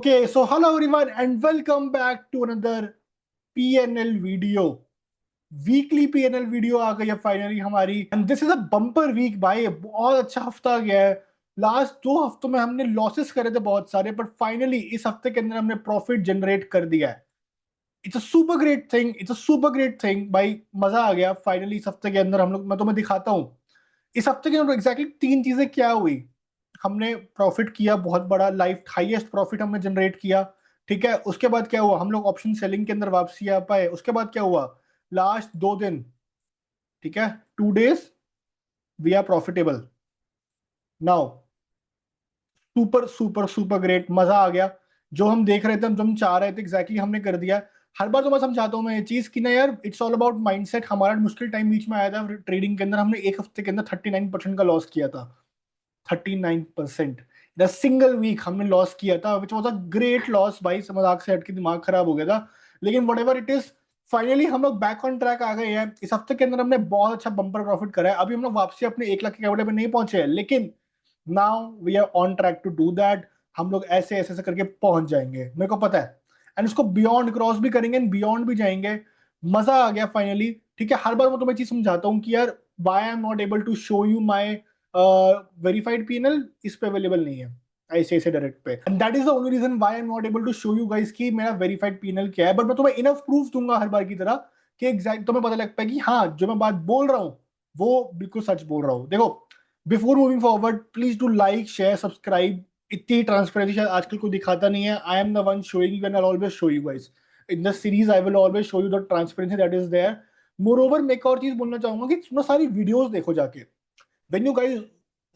Okay, so hello everyone and welcome back to another PNL video. Weekly PNL video आ गई है finally हमारी and this is a bumper week भाई। बहुत अच्छा हफ्ता गया है। लास्ट 2 हफ्तों में हमने लॉसेस करे थे बहुत सारे, बट फाइनली इस हफ्ते के अंदर हमने प्रॉफिट जनरेट कर दिया है। It's a super great thing, it's a super great thing भाई। मजा आ गया फाइनली इस हफ्ते के अंदर। हम लोग, मैं तुम्हें दिखाता हूँ इस हफ्ते के अंदर एग्जैक्टली 3 चीजें क्या हुई। हमने प्रॉफिट किया बहुत बड़ा, लाइफ हाईएस्ट प्रॉफिट हमने जनरेट किया। ठीक है, उसके बाद क्या हुआ, हम लोग ऑप्शन सेलिंग के अंदर वापसी आ पाए। उसके बाद क्या हुआ, लास्ट 2 दिन, ठीक है, 2 days we are profitable now. Super super super great, मजा आ गया। जो हम देख रहे थे, जो हम चाह रहे थे एग्जैक्टली हमने कर दिया। हर बार तो मैं समझाता हूँ मैं ये चीज कि ना यार, इट्स ऑल अबाउट माइंडसेट। हमारा मुश्किल टाइम बीच में आया था ट्रेडिंग के अंदर, हमने एक हफ्ते के अंदर 39% का लॉस किया था। 39% द सिंगल वीक हमने लॉस किया था, which was a great loss भाई। मजाक से हटके दिमाग खराब हो गया था, लेकिन what ever it is, finally हम लोग बैक ऑन ट्रैक आ गए हैं। इस हफ्ते के अंदर हमने बहुत अच्छा बम्पर प्रॉफिट करा है। अभी हम लोग वापसी अपने 1 लाख के कैपिटल पे नहीं पहुंचे हैं, लेकिन now we are on track to do that. हम लोग ऐसे ऐसे ऐसे करके पहुंच जाएंगे, मेरे को पता है। एंड उसको बियॉन्ड क्रॉस भी करेंगे एंड बियॉन्ड भी जाएंगे। मजा आ गया फाइनली। ठीक है, हर बार मैं तुम्हें चीज समझाता हूँ कि यार, why I am not able to show you my verified PNL इस पे अवेलेबल नहीं है ऐसे ऐसे डायरेक्ट पे। And that is the only reason why I am not able to show you guys कि मेरा वेरीफाइड पीएनएल क्या है। बट मैं तुम्हें इनफ प्रूफ दूंगा हर बार की तरह कि एग्जैक्ट तुम्हें पता लगता है कि हाँ, जो मैं बात बोल रहा हूँ वो बिल्कुल सच बोल रहा हूँ। देखो, before moving forward, please do like share subscribe. इतनी ट्रांसपेरेंसी शायद आजकल कोई दिखाता नहीं है। I am the one showing you and I always show you guys in the series. I will always show you the transparency that is there. More over, मैं एक और चीज बोलना चाहूंगा कि तुम सारी वीडियोस देखो जाके। when you guys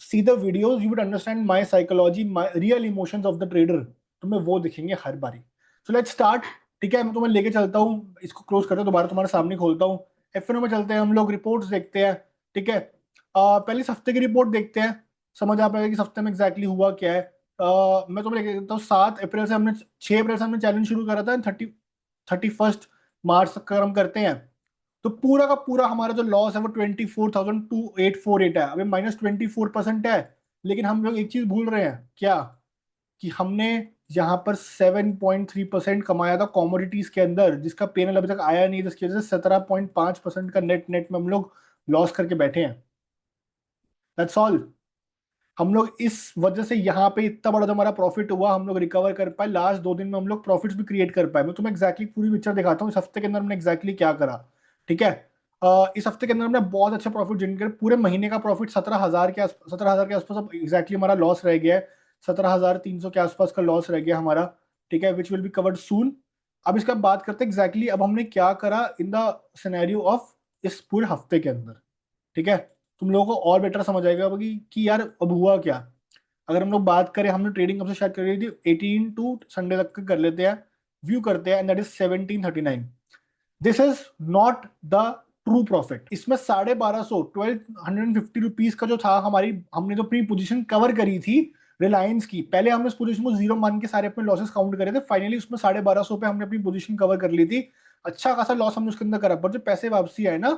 see the videos you would understand my psychology, my real emotions of the trader। तुम्हें वो दिखेंगे हर बारी। so let's start। ठीक है, मैं तुम्हें लेके चलता हूँ, इसको क्लोज करता हूँ, दोबारा तुम्हारे सामने खोलता हूँ। एफएनओ में चलते हैं हम लोग, रिपोर्ट्स देखते हैं। ठीक है, पहले इस हफ्ते की रिपोर्ट देखते हैं, समझ आ पाएगा कि इस हफ्ते में एग्जैक्टली हुआ क्या है। मैं तुम्हें लेके चलता हूँ 7 अप्रैल से। हमने 6 अप्रैल से हमने चैलेंज शुरू करा था, 31 मार्च तक का हम करते हैं। तो पूरा का पूरा हमारा जो लॉस है वो 24,2848 है। अभी -24% है। लेकिन हम लोग एक चीज भूल रहे हैं क्या, कि हमने यहाँ पर 7.3% कमाया था कॉमोडिटीज के अंदर, जिसका पेनल अभी तक आया नहीं, जिसकी वजह से 17.5% का नेट नेट में हम लोग लॉस करके बैठे हैं। That's all. हम लोग इस वजह से यहाँ पे इतना बड़ा जो हमारा प्रॉफिट हुआ, हम लोग रिकवर कर पाए। लास्ट 2 दिन में हम लोग प्रॉफिट्स भी क्रिएट कर पाए। मैं तुम्हें एग्जैक्टली पूरी पिक्चर दिखाता हूँ इस हफ्ते के अंदर हमने एग्जैक्टली क्या करा। ठीक है, इस हफ्ते के अंदर हमने बहुत अच्छा प्रॉफिट जनरेट कर, पूरे महीने का प्रॉफिट 17,000 के आसपास। अब एग्जैक्टली हमारा लॉस रह गया है 17,300 के आसपास का लॉस रह गया हमारा। ठीक है, विच विल बी कवर्ड सून। अब इसका बात करते हैं एग्जैक्टली अब हमने क्या करा इन द सिनेरियो ऑफ इस पूरे हफ्ते के अंदर। ठीक है, तुम लोगों को और बेटर समझ आएगा कि यार अब हुआ क्या। अगर हम लोग बात करें, हमने ट्रेडिंग कब से स्टार्ट करी थी, 18 टू संडे तक का कर लेते हैं, व्यू करते हैं, and that is 1739। This is not the true profit. इसमें 1250, 1250 रुपीज का जो था हमारी, हमने जो अपनी पोजीशन कवर करी थी रिलायंस की, पहले हमने उस पोजीशन को जीरो मान के सारे अपने लॉसेस काउंट करे थे। फाइनली उसमें 1250 पे हमने अपनी पोजीशन कवर कर ली थी। अच्छा खासा लॉस हमने उसके अंदर करा, पर जो पैसे वापसी आए ना,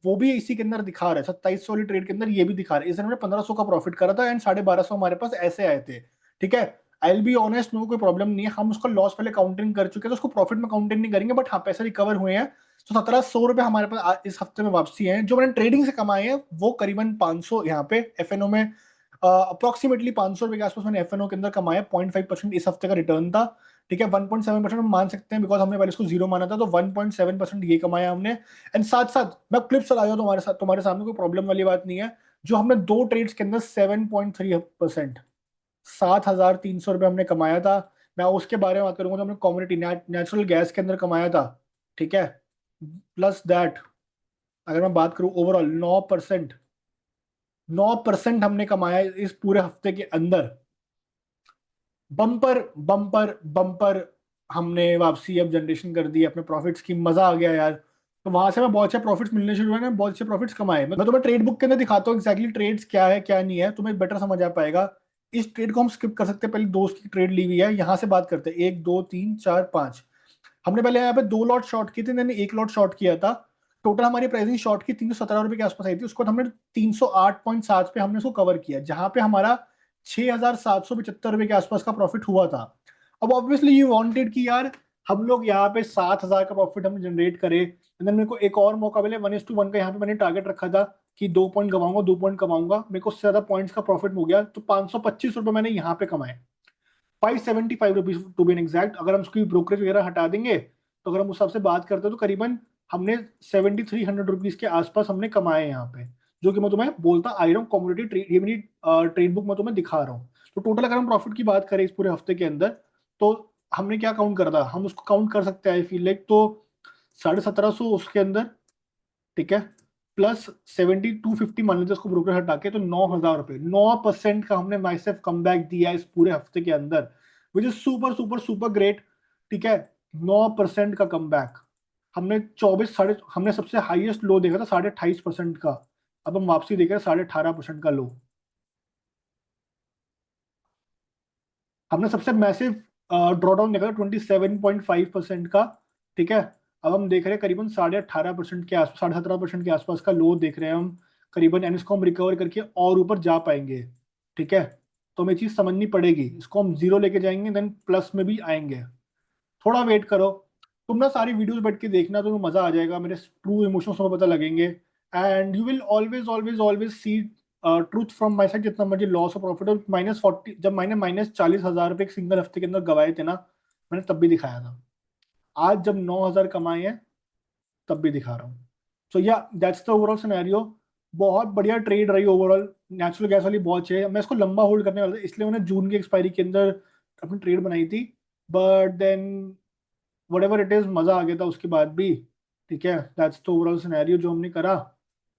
वो भी इसी के अंदर दिखा रहा है। 2700 वाली ट्रेड के अंदर ये भी दिखा रहा है। इस हमने 1500 का प्रॉफिट करा था एंड 1250 हमारे पास ऐसे आए थे। ठीक है, आई विल बी ऑनेस्ट, मेरे को कोई प्रॉब्लम नहीं है। हम उसका लॉस पहले काउंटिंग कर चुके हैं, तो उसको प्रॉफिट में काउंटिंग नहीं करेंगे, बट हाँ, पैसे रिकवर हुए हैं। तो 1700 रुपए हमारे पास इस हफ्ते में वापसी है। जो मैंने ट्रेडिंग से कमाए हैं वो करीबन 500 यहाँ पे एफएनओ में, अप्रोक्सीमेटली 500 रुपए के आसपास मैंने एफएनओ के अंदर कमाया। 0.5% इस हफ्ते का रिटर्न था। ठीक है, 1.7% हम मान सकते हैं, बिकॉज हमने पहले इसको जीरो माना था, तो 1.7% ये कमाया हमने। एंड साथ साथ मैं क्लिप चला जाऊँ तुम्हारे साथ, तुम्हारे सामने कोई प्रॉब्लम वाली बात नहीं है। जो हमने 2 ट्रेड्स के अंदर 7.3%, 7,300 रुपये हमने कमाया था। मैं उसके बारे में बात करूंगा, तो हमने कॉमोडिटी नेचुरल गैस के अंदर कमाया था। ठीक है, प्लस दैट अगर मैं बात करूं ओवरऑल 9%, 9% हमने कमाया इस पूरे हफ्ते के अंदर। बम्पर बम्पर बम्पर हमने वापसी अब जनरेशन कर दी अपने प्रॉफिट्स की। मजा आ गया यार। तो वहां से मैं बहुत अच्छे प्रॉफिट्स मिलने शुरू हुए ना, बहुत अच्छे प्रॉफिट्स कमाए। मैं तुम्हें ट्रेड बुक के अंदर दिखाता हूँ एक्जैक्टली ट्रेड्स क्या है क्या नहीं है, तुम्हें बेटर समझ आ पाएगा। इस ट्रेड को हम स्किप कर सकते हैं, पहले दोस्त की ट्रेड ली हुई है, यहाँ से बात करते हैं। 1 2 3 4 5 हमने पहले यहाँ पे 2 लॉट शॉर्ट किए थे, मैंने 1 लॉट शॉर्ट किया था। टोटल हमारी प्राइसिंग शॉर्ट की 317 रुपए के आसपास आई थी। उसको हमने 308.7 पे हमने उसको कवर किया, जहां पे हमारा 6,775 रुपए के आसपास का प्रॉफिट हुआ था। अब ऑब्वियसली यू वांटेड कि यार हम लोग यहाँ पे 7,000 का प्रॉफिट हम जनरेट करें, एंड देन मेरे को एक और मौका मिले 1:1 का। यहाँ पे मैंने टारगेट रखा था कि 2 पॉइंट कमाऊंगा, 2 पॉइंट कमाऊंगा, मेरे को उससे ज्यादा पॉइंट्स का प्रॉफिट हो गया, तो 525 रुपये मैंने यहाँ पे कमाए, 575 रुपीज टू बी एग्जैक्ट। अगर हम उसकी ब्रोकरेज वगैरह हटा देंगे, तो अगर हम उस हिसाब से बात करते हैं तो करीबन हमने 7,300 रुपीज के आसपास हमने कमाए यहाँ पे, जो कि मैं तुम्हें बोलता आ रहा हूँ कॉमोडिटी ट्रेड, ये मेरी ट्रेड बुक में तुम्हें दिखा रहा हूँ। तो टोटल अगर हम प्रॉफिट की बात करें इस पूरे हफ्ते के अंदर, तो हमने क्या काउंट करा था, हम उसको काउंट कर सकते हैं आई फील लाइक, तो 1750 उसके अंदर, ठीक है, प्लस 7250 मान लीजिए उसको ब्रोकर हटा के, तो 9,000 रुपये, 9% का हमने माइसेफ कम बैक दिया इस पूरे हफ्ते के अंदर, which is super super super great. ठीक है, 9% का कम बैक। हमने 24 साढ़े हमने सबसे हाईएस्ट लो देखा था 28.5% का, अब हम वापसी देख रहे हैं 18.5% का लो। हमने सबसे मैसिव ड्रॉडाउन देखा था 27.5% का, ठीक है, अब हम देख रहे हैं करीबन 18.5% के आसपास, 17.5% के आसपास का लो देख रहे हैं हम करीबन, एंड इसको हम रिकवर करके और ऊपर जा पाएंगे। ठीक है, तो हमें चीज समझनी पड़ेगी, इसको हम जीरो लेके जाएंगे, देन प्लस में भी आएंगे। थोड़ा वेट करो, तुम ना सारी वीडियोस बैठ के देखना, तुम्हें मजा आ जाएगा, मेरे ट्रू इमोशंस तुम्हें पता लगेंगे, and you will always always always see truth from my side. जितना मर्जी लॉस और प्रॉफिट, और -40, जब मैंने -40,000 रुपये एक सिंगल हफ्ते के अंदर गवाए थे ना, मैंने तब भी दिखाया था। आज जब 9,000 कमाए हैं, तब भी दिखा रहा हूँ। सो या दैट्स द ओवरऑल सिनेरियो। बहुत बढ़िया ट्रेड रही ओवरऑल। नेचुरल गैस वाली बहुत है, मैं इसको लंबा होल्ड करने वाला था, इसलिए मैंने जून की एक्सपायरी के अंदर अपनी ट्रेड बनाई थी, but then what ever it is, मजा आ गया था उसके बाद भी। ठीक है, दैट्स द ओवरऑल सिनेरियो जो हमने करा,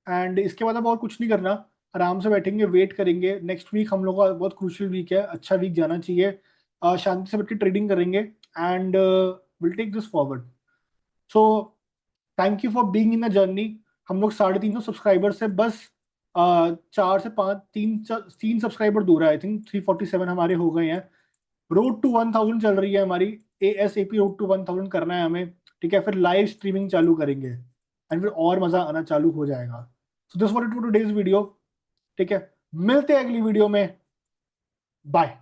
एंड इसके बाद अब और कुछ नहीं करना, आराम से बैठेंगे, वेट करेंगे। नेक्स्ट वीक हम लोग का बहुत क्रूशियल वीक है, अच्छा वीक जाना चाहिए, शांति से बैठ के ट्रेडिंग करेंगे, and will take this forward. So thank you for being in the journey. हम लोग 350 सब्सक्राइबर से बस 4 से 5, तीन सब्सक्राइबर दूर है, आई थिंक 347 हमारे हो गए हैं। रोड टू 1,000 चल रही है हमारी, ASAP रोड टू 1,000 करना है हमें। ठीक है, फिर लाइव स्ट्रीमिंग चालू करेंगे, एंड फिर और मजा आना चालू हो जाएगा। So this was to today's video. ठीक है, मिलते हैं अगली वीडियो में, बाय।